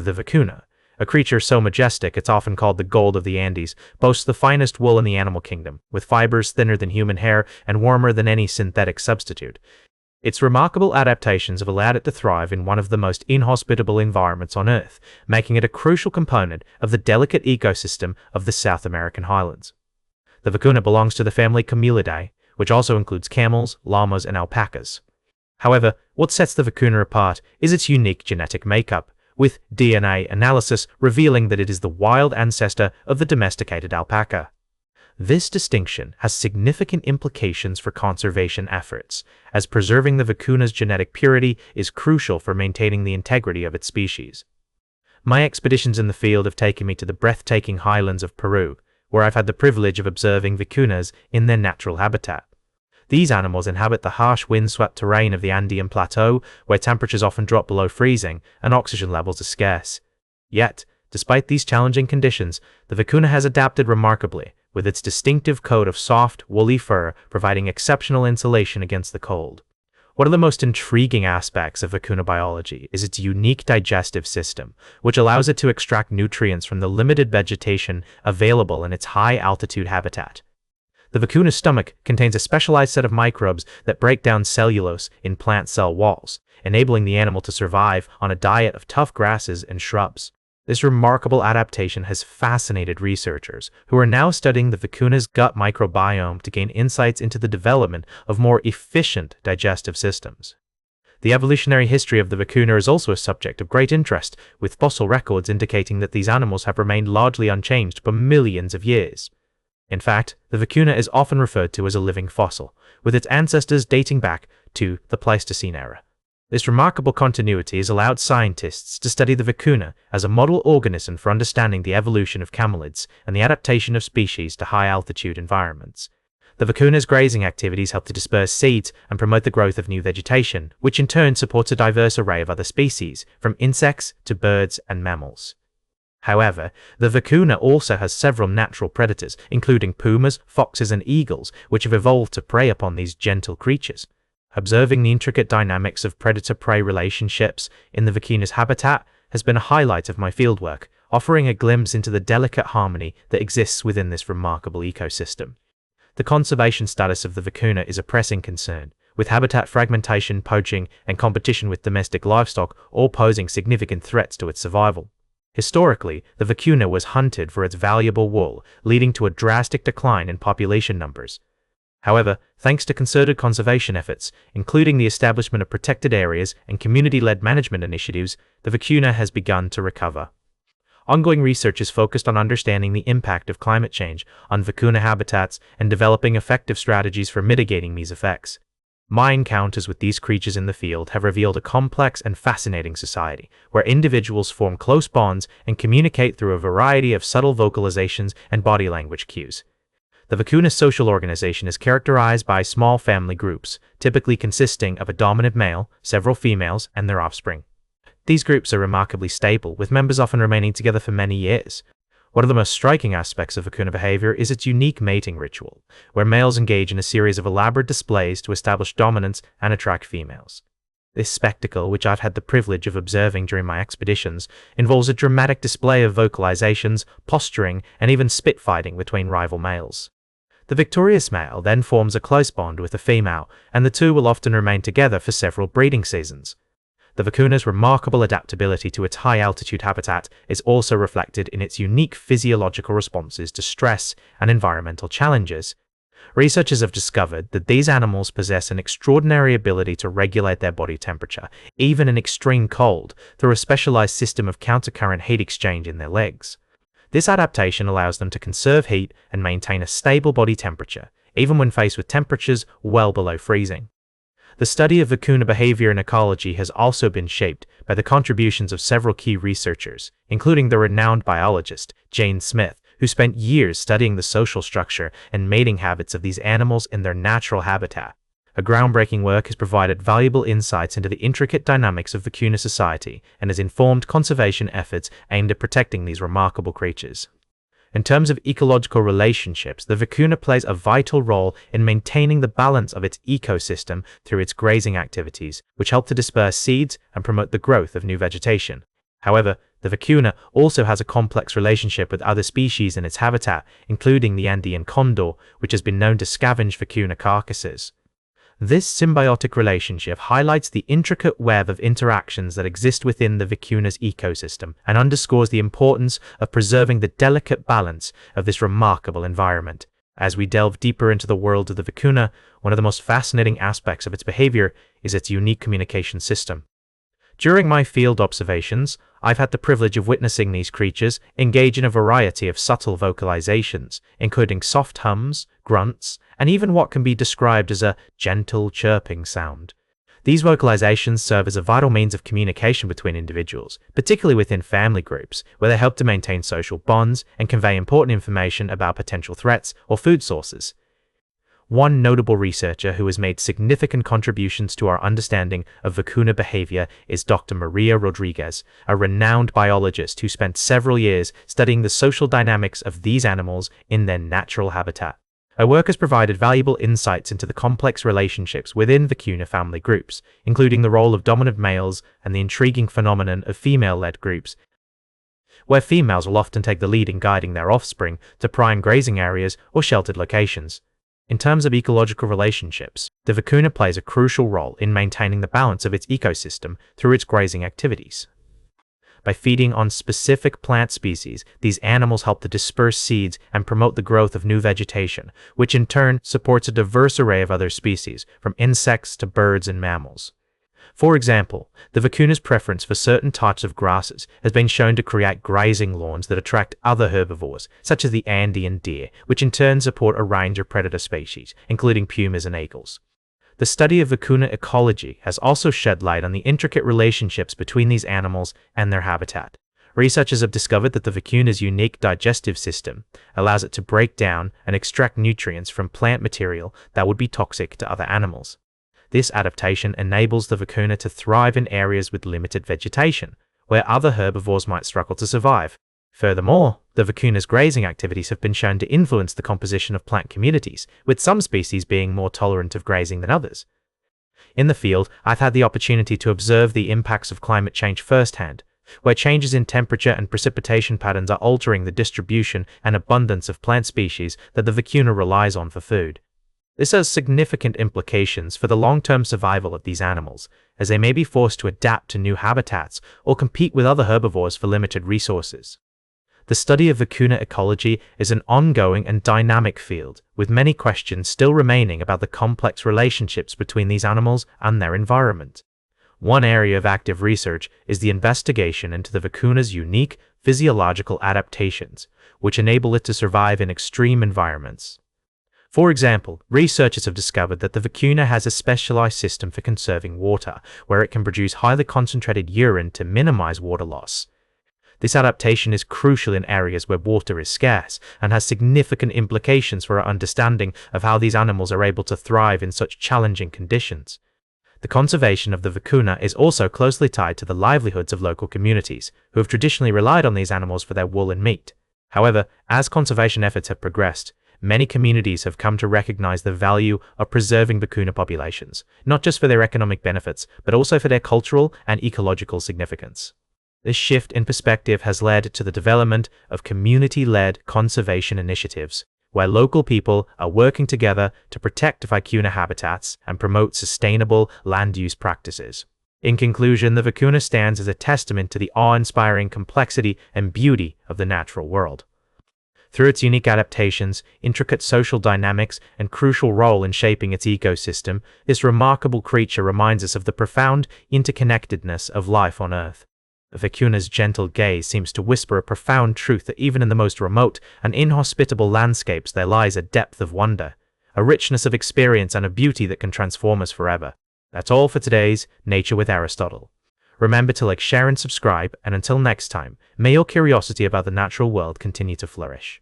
The vicuna, a creature so majestic it's often called the gold of the Andes, boasts the finest wool in the animal kingdom, with fibers thinner than human hair and warmer than any synthetic substitute. Its remarkable adaptations have allowed it to thrive in one of the most inhospitable environments on Earth, making it a crucial component of the delicate ecosystem of the South American highlands. The vicuna belongs to the family Camelidae, which also includes camels, llamas, and alpacas. However, what sets the vicuna apart is its unique genetic makeup, with DNA analysis revealing that it is the wild ancestor of the domesticated alpaca. This distinction has significant implications for conservation efforts, as preserving the vicuna's genetic purity is crucial for maintaining the integrity of its species. My expeditions in the field have taken me to the breathtaking highlands of Peru, where I've had the privilege of observing vicunas in their natural habitat. These animals inhabit the harsh windswept terrain of the Andean Plateau, where temperatures often drop below freezing and oxygen levels are scarce. Yet, despite these challenging conditions, the vicuna has adapted remarkably, with its distinctive coat of soft, woolly fur providing exceptional insulation against the cold. One of the most intriguing aspects of vicuna biology is its unique digestive system, which allows it to extract nutrients from the limited vegetation available in its high-altitude habitat. The vicuna's stomach contains a specialized set of microbes that break down cellulose in plant cell walls, enabling the animal to survive on a diet of tough grasses and shrubs. This remarkable adaptation has fascinated researchers who are now studying the vicuna's gut microbiome to gain insights into the development of more efficient digestive systems. The evolutionary history of the vicuna is also a subject of great interest, with fossil records indicating that these animals have remained largely unchanged for millions of years. In fact, the vicuna is often referred to as a living fossil, with its ancestors dating back to the Pleistocene era. This remarkable continuity has allowed scientists to study the vicuna as a model organism for understanding the evolution of camelids and the adaptation of species to high-altitude environments. The vicuna's grazing activities help to disperse seeds and promote the growth of new vegetation, which in turn supports a diverse array of other species, from insects to birds and mammals. However, the vicuna also has several natural predators, including pumas, foxes, and eagles, which have evolved to prey upon these gentle creatures. Observing the intricate dynamics of predator-prey relationships in the vicuna's habitat has been a highlight of my fieldwork, offering a glimpse into the delicate harmony that exists within this remarkable ecosystem. The conservation status of the vicuna is a pressing concern, with habitat fragmentation, poaching, and competition with domestic livestock all posing significant threats to its survival. Historically, the vicuna was hunted for its valuable wool, leading to a drastic decline in population numbers. However, thanks to concerted conservation efforts, including the establishment of protected areas and community-led management initiatives, the vicuna has begun to recover. Ongoing research is focused on understanding the impact of climate change on vicuna habitats and developing effective strategies for mitigating these effects. My encounters with these creatures in the field have revealed a complex and fascinating society, where individuals form close bonds and communicate through a variety of subtle vocalizations and body language cues. The vicuna's social organization is characterized by small family groups, typically consisting of a dominant male, several females, and their offspring. These groups are remarkably stable, with members often remaining together for many years. One of the most striking aspects of vicuna behavior is its unique mating ritual, where males engage in a series of elaborate displays to establish dominance and attract females. This spectacle, which I've had the privilege of observing during my expeditions, involves a dramatic display of vocalizations, posturing, and even spit fighting between rival males. The victorious male then forms a close bond with the female, and the two will often remain together for several breeding seasons. The vicuna's remarkable adaptability to its high-altitude habitat is also reflected in its unique physiological responses to stress and environmental challenges. Researchers have discovered that these animals possess an extraordinary ability to regulate their body temperature, even in extreme cold, through a specialized system of countercurrent heat exchange in their legs. This adaptation allows them to conserve heat and maintain a stable body temperature, even when faced with temperatures well below freezing. The study of vicuna behavior and ecology has also been shaped by the contributions of several key researchers, including the renowned biologist Jane Smith, who spent years studying the social structure and mating habits of these animals in their natural habitat. Her groundbreaking work has provided valuable insights into the intricate dynamics of vicuna society and has informed conservation efforts aimed at protecting these remarkable creatures. In terms of ecological relationships, the vicuna plays a vital role in maintaining the balance of its ecosystem through its grazing activities, which help to disperse seeds and promote the growth of new vegetation. However, The vicuna also has a complex relationship with other species in its habitat, including the Andean condor, which has been known to scavenge vicuna carcasses. This symbiotic relationship highlights the intricate web of interactions that exist within the vicuna's ecosystem and underscores the importance of preserving the delicate balance of this remarkable environment. As we delve deeper into the world of the vicuna, one of the most fascinating aspects of its behavior is its unique communication system. During my field observations, I've had the privilege of witnessing these creatures engage in a variety of subtle vocalizations, including soft hums, grunts, and even what can be described as a gentle chirping sound. These vocalizations serve as a vital means of communication between individuals, particularly within family groups, where they help to maintain social bonds and convey important information about potential threats or food sources. One notable researcher who has made significant contributions to our understanding of vicuna behavior is Dr. Maria Rodriguez, a renowned biologist who spent several years studying the social dynamics of these animals in their natural habitat. Her work has provided valuable insights into the complex relationships within vicuna family groups, including the role of dominant males and the intriguing phenomenon of female-led groups, where females will often take the lead in guiding their offspring to prime grazing areas or sheltered locations. In terms of ecological relationships, the vicuna plays a crucial role in maintaining the balance of its ecosystem through its grazing activities. By feeding on specific plant species, these animals help to disperse seeds and promote the growth of new vegetation, which in turn supports a diverse array of other species, from insects to birds and mammals. For example, the vicuna's preference for certain types of grasses has been shown to create grazing lawns that attract other herbivores, such as the Andean deer, which in turn support a range of predator species, including pumas and eagles. The study of vicuna ecology has also shed light on the intricate relationships between these animals and their habitat. Researchers have discovered that the vicuna's unique digestive system allows it to break down and extract nutrients from plant material that would be toxic to other animals. This adaptation enables the vicuna to thrive in areas with limited vegetation, where other herbivores might struggle to survive. Furthermore, the vicuna's grazing activities have been shown to influence the composition of plant communities, with some species being more tolerant of grazing than others. In the field, I've had the opportunity to observe the impacts of climate change firsthand, where changes in temperature and precipitation patterns are altering the distribution and abundance of plant species that the vicuna relies on for food. This has significant implications for the long-term survival of these animals, as they may be forced to adapt to new habitats or compete with other herbivores for limited resources. The study of vicuna ecology is an ongoing and dynamic field, with many questions still remaining about the complex relationships between these animals and their environment. One area of active research is the investigation into the vicuna's unique physiological adaptations, which enable it to survive in extreme environments. For example, researchers have discovered that the vicuna has a specialized system for conserving water, where it can produce highly concentrated urine to minimize water loss. This adaptation is crucial in areas where water is scarce and has significant implications for our understanding of how these animals are able to thrive in such challenging conditions. The conservation of the vicuna is also closely tied to the livelihoods of local communities, who have traditionally relied on these animals for their wool and meat. However, as conservation efforts have progressed, many communities have come to recognize the value of preserving vicuna populations, not just for their economic benefits, but also for their cultural and ecological significance. This shift in perspective has led to the development of community-led conservation initiatives, where local people are working together to protect vicuna habitats and promote sustainable land use practices. In conclusion, the vicuna stands as a testament to the awe-inspiring complexity and beauty of the natural world. Through its unique adaptations, intricate social dynamics, and crucial role in shaping its ecosystem, this remarkable creature reminds us of the profound interconnectedness of life on Earth. The vicuna's gentle gaze seems to whisper a profound truth that even in the most remote and inhospitable landscapes there lies a depth of wonder, a richness of experience, and a beauty that can transform us forever. That's all for today's Nature with Aristotle. Remember to like, share, and subscribe, and until next time, may your curiosity about the natural world continue to flourish.